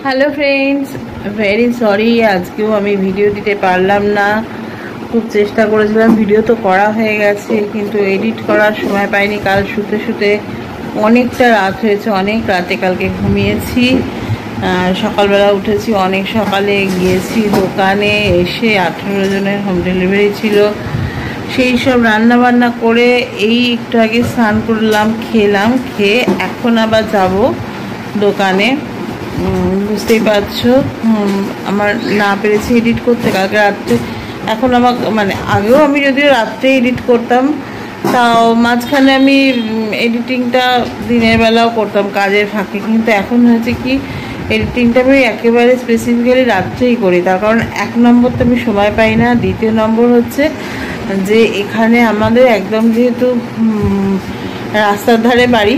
Hello friends, very sorry আজকেও আমি video দিতে পারলাম না। খুব চেষ্টা করেছিলাম, ভিডিও তো করা হয়ে গেছে কিন্তু এডিট করার সময় পাইনি। কাল শুতে শুতে অনেকটা রাত হয়েছে, অনেক রাতে কালকে ঘুমিয়েছি। সকালবেলা উঠেছি, অনেক সকালে গিয়েছি দোকানে, এসে 18 জনের হোম ডেলিভারি ছিল। সেই সব রান্না বান্না করে এই একটু আগে স্নান করলাম, খেলাম, খেয়ে এখন আবার যাব দোকানে। বুঝতেই পারছো আমার না পেরেছি এডিট করতে কালকে রাত্রে। এখন আমার মানে আগেও আমি যদিও রাত্রে এডিট করতাম, তাও মাঝখানে আমি এডিটিংটা দিনের বেলাও করতাম কাজের ফাঁকে, কিন্তু এখন হয়েছে কি এডিটিংটা আমি একেবারে স্পেসিফিক্যালি রাত্রেই করি। তার কারণ এক নম্বর তো আমি সময় পাই না, দ্বিতীয় নম্বর হচ্ছে যে এখানে আমাদের একদম যেহেতু রাস্তার ধারে বাড়ি,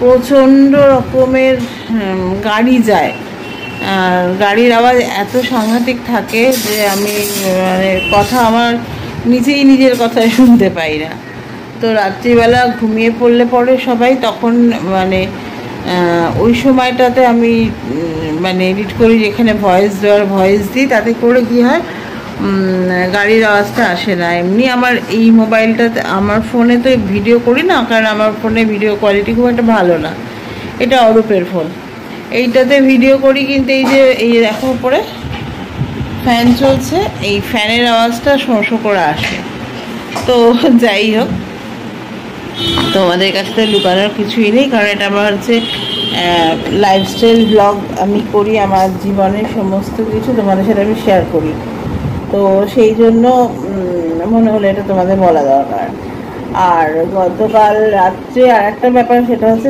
প্রচণ্ড রকমের গাড়ি যায়, আর গাড়ির আওয়াজ এত সাংঘাতিক থাকে যে আমি মানে কথা আমার নিজের কথায় শুনতে পাই না। তো রাত্রিবেলা ঘুমিয়ে পড়লে পরে সবাই, তখন মানে ওই সময়টাতে আমি মানে এডিট করি, যেখানে ভয়েস দেওয়ার ভয়েস দিই, তাতে করে কী হয় গাড়ির আওয়াজটা আসে না। এমনি আমার এই মোবাইলটাতে, আমার ফোনে তো ভিডিও করি না, কারণ আমার ফোনে ভিডিও কোয়ালিটি খুব একটা ভালো না। এটা অরূপের ফোন, এইটাতে ভিডিও করি, কিন্তু এই দেখো উপরে ফ্যান চলছে, এই ফ্যানের আওয়াজটা শোঁ শোঁ করে আসে। তো যাই হোক, তোমাদের কাছ থেকে লুকানোর কিছুই নেই, কারণ এটা আমার হচ্ছে লাইফস্টাইল ব্লগ আমি করি, আমার জীবনের সমস্ত কিছু তোমাদের সাথে আমি শেয়ার করি। তো সেই জন্য মনে হলো এটা তোমাদের বলা দরকার। আর গতকাল রাত্রে আর একটা ব্যাপার, সেটা হচ্ছে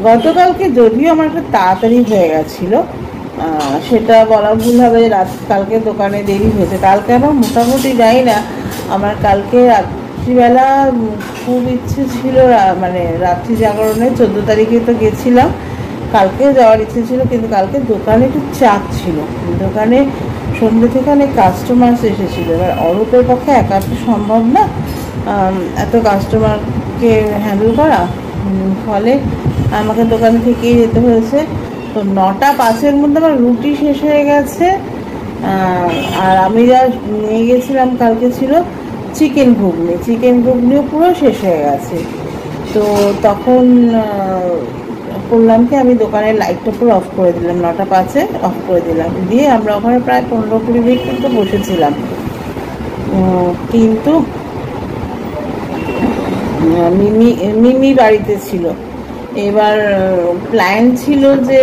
গতকালকে যদিও আমার একটু তাড়াতাড়ি হয়ে গেছিলো, সেটা বলা ভুল হবে। কালকে দোকানে দেরি হয়েছে। কালকে আমার মোটামুটি যাই না, আমার কালকে রাত্রিবেলা খুব ইচ্ছে ছিল, মানে রাত্রি জাগরণে 14 তারিখে তো গেছিলাম, কালকেও যাওয়ার ইচ্ছে ছিল, কিন্তু কালকে দোকানে একটু চাপ ছিল। দোকানে সন্ধ্যে থেকে অনেক কাস্টমার্স এসেছিলো। এবার অরূপের পক্ষে একা তো সম্ভব না এত কাস্টমারকে হ্যান্ডেল করা, ফলে আমাকে দোকান থেকেই যেতে হয়েছে। তো 9:05-এর মধ্যে আমার রুটি শেষ হয়ে গেছে। আর আমি যা নিয়ে গেছিলাম কালকে ছিল চিকেন ঘুগনিও পুরো শেষ হয়ে গেছে। তো তখন করলাম কি, আমি দোকানের লাইটটা পুরো অফ করে দিলাম, 9:05-এ অফ করে দিলাম, দিয়ে আমরা ওখানে প্রায় 15-20 মিনিট কিন্তু বসেছিলাম। কিন্তু মিমি বাড়িতে ছিল। এবার প্ল্যান ছিল যে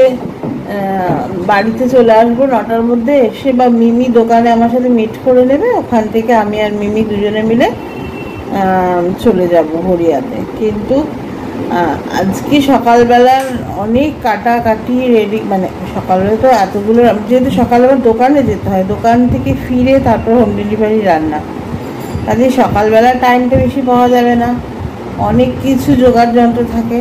বাড়িতে চলে আসবো 9টার মধ্যে এসে, বা মিমি দোকানে আমার সাথে মিট করে নেবে, ওখান থেকে আমি আর মিমি দুজনে মিলে চলে যাব হরিয়াতে। কিন্তু আজকে সকালবেলার অনেক কাটাকাটি রেডি, মানে সকালবেলা তো এতগুলো, যেহেতু সকালবেলা দোকানে যেতে হয়, দোকান থেকে ফিরে তারপর হোম ডেলিভারি রান্না, কাজে সকালবেলা টাইমটা বেশি পাওয়া যাবে না, অনেক কিছু জোগাড় যন্ত্র থাকে।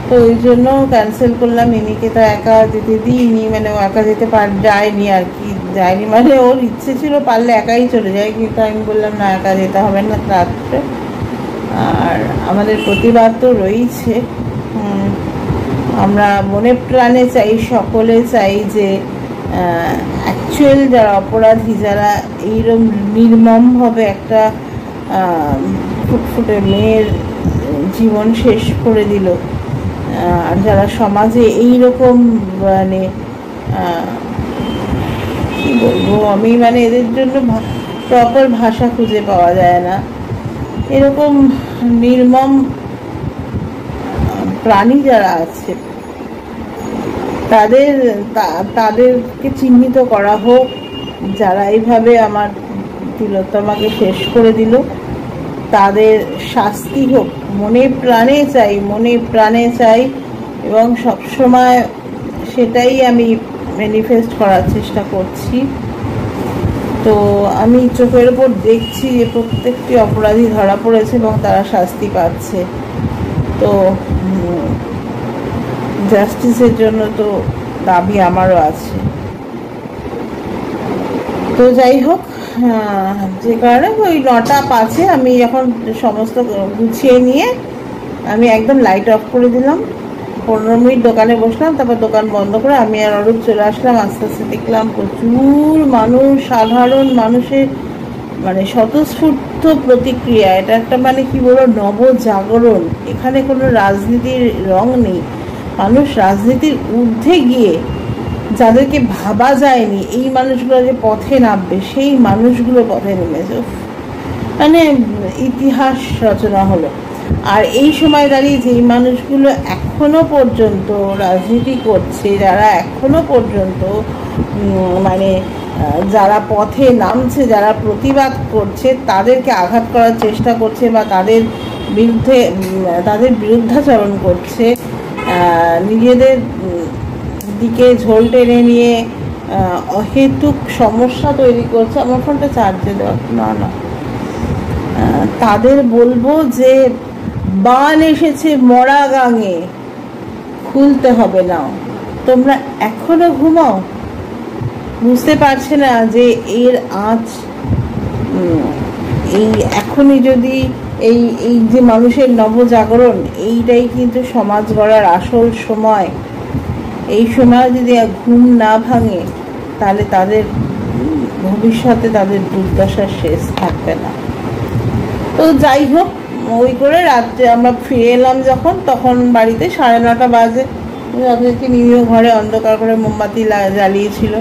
তো ওই জন্য ক্যান্সেল করলাম। মিমিকে তো একা যেতে দিইনি, মানে ও একা যেতে যায়নি আর কি, যায়নি মানে ওর ইচ্ছে ছিল পারলে একাই চলে যায়, কিন্তু আমি বললাম না, একা যেতে হবে না রাত্রে। আর আমাদের প্রতিবাদ তো রয়েছে, আমরা মনে প্রাণে চাই, সকলে চাই যে অ্যাকচুয়াল যারা অপরাধী, যারা এইরকম নির্মমভাবে একটা ফুটফুটে মেয়ের জীবন শেষ করে দিল, আর যারা সমাজে এইরকম মানে কি বলবো আমি, মানে এদের জন্য প্রপার ভাষা খুঁজে পাওয়া যায় না, এরকম নির্মম প্রাণী যারা আছে তাদেরকে চিহ্নিত করা হোক, যারা এইভাবে আমার তিলোত্তমাকে শেষ করে দিল তাদের শাস্তি হোক, মনে প্রাণে চাই। এবং সবসময় সেটাই আমি ম্যানিফেস্ট করার চেষ্টা করছি। তো আমি চোখের ওপর দেখছি যে প্রত্যেকটি অপরাধী ধরা পড়েছে এবং তারা শাস্তি পাচ্ছে। তো জাস্টিসের জন্য তো দাবি আমারও আছে। তো যাই হোক, যে কারণে ওই 9:05-এ আমি যখন সমস্ত গুছিয়ে নিয়ে আমি একদম লাইট অফ করে দিলাম, 15 মিনিট দোকানে বসলাম, তারপর দোকান বন্ধ করে আমি আর অরূপ চলে আসলাম। আস্তে আস্তে দেখলাম প্রচুর মানুষ, সাধারণ মানুষের মানে স্বতঃস্ফূর্ত প্রতিক্রিয়া। এটা একটা মানে কি বলবো, নবজাগরণ। এখানে কোনো রাজনীতির রং নেই। মানুষ রাজনীতির ঊর্ধ্বে গিয়ে যাদেরকে ভাবা যায়নি এই মানুষগুলো যে পথে নামবে, সেই মানুষগুলো পথে নেমেছে। মানে ইতিহাস রচনা হলো। আর এই সময় দাঁড়িয়ে যেই মানুষগুলো এখনো পর্যন্ত রাজনীতি করছে, যারা এখনো পর্যন্ত মানে যারা পথে নামছে, যারা প্রতিবাদ করছে, তাদেরকে আঘাত করার চেষ্টা করছে বা তাদের বিরুদ্ধাচরণ করছে, নিজেদের দিকে ঝোল টেনে নিয়ে অহেতুক সমস্যা তৈরি করছে। আমার ফোনটা চার্জে দেওয়া না, তাদের বলবো যে বান এসেছে মরা গাঙে, খুলতে হবে না। তোমরা এখনো ঘুমাও, বুঝতে পারছে না যে এর আঁচ এই এখনই যদি এই যে মানুষের নবজাগরণ, এইটাই কিন্তু সমাজ গড়ার আসল সময়। এই সময় যদি ঘুম না ভাঙে, তাহলে তাদের ভবিষ্যতে তাদের দুর্দশার শেষ থাকবে না। তো যাই হোক, ওই করে রাত্রে আমরা ফিরে এলাম যখন, তখন বাড়িতে 9:30 বাজে। যাদেরকে নিয়ে ঘরে অন্ধকার করে মোমবাতি জ্বালিয়েছিল।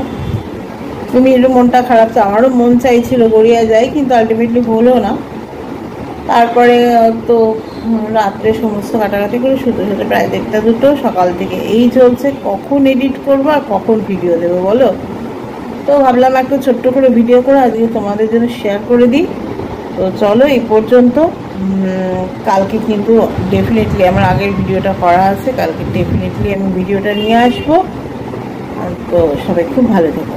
তুমি একটু মনটা খারাপ, আমারও মন চাইছিল গড়িয়া যায়, কিন্তু আলটিমেটলি হলো না। তারপরে তো রাত্রে সমস্ত কাটাকাটি করে শুতে শুতে প্রায় 1টা-2টো সকাল থেকে এই চলছে, কখন এডিট করবো আর কখন ভিডিও দেবো বলো। তো ভাবলাম একটু ছোট্ট করে ভিডিও করে আজকে তোমাদের জন্য শেয়ার করে দিই। তো চলো এই পর্যন্ত। কালকে কিন্তু ডেফিনেটলি আমার আগের ভিডিওটা করা আছে, কালকে ডেফিনেটলি আমি ভিডিওটা নিয়ে আসবো। তো সবাই খুব ভালো থেকো।